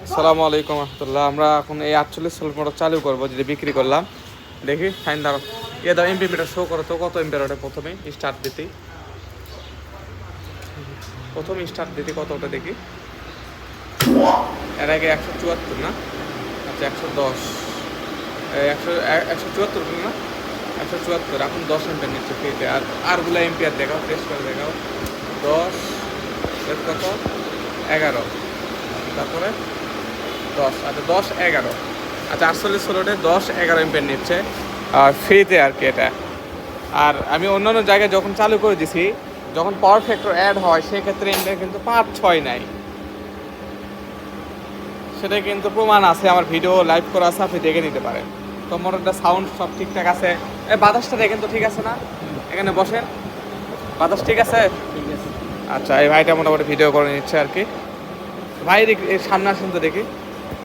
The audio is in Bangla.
আসসালামু আলাইকুম রহমতুল্লাহ। আমরা এখন এই 48 ভোল্ট মোটর চালু করবো, যেটা বিক্রি করলাম। দেখি ফাইন দাঁড়ো, দাও এমপি মিটার শো করো তো, কত এম্পিয়ার ওটা প্রথমে স্টার্ট দিতেই, কত ওটা দেখি। এর আগে 174 না, আচ্ছা 110, 174 না, 174। এখন 10 এম্পিয়ার নিচ্ছে ফ্রিতে। আরগুলো এম্পিয়ার দেখাও, প্রেস করে দেখাও। 10 কত, 11, তারপরে 10, আচ্ছা 10 11, আচ্ছা 48 ভোল্টে 10 11 এম্পিয়ার নিচ্ছে আর ফ্রিতে আর কি এটা। আর আমি অন্যান্য জায়গায় যখন চালু করে দিছি, যখন পাওয়ার ফ্যাক্টর অ্যাড হয় সেক্ষেত্রে এম্পিয়ার কিন্তু 5-6 নাই। সেটা কিন্তু প্রমাণ আছে, আমার ভিডিও লাইভ করা আছে, আপনি দেখে নিতে পারেন। তো মোটরটা সাউন্ড সব ঠিকঠাক আছে। এই বাতাসটা দেখেন তো, ঠিক আছে না? এখানে বসেন, বাতাস ঠিক আছে? আচ্ছা, এই ভাইটা মোটামুটি ভিডিও করে নিচ্ছে আর কি। ভাই সামনে আসেন তো দেখি।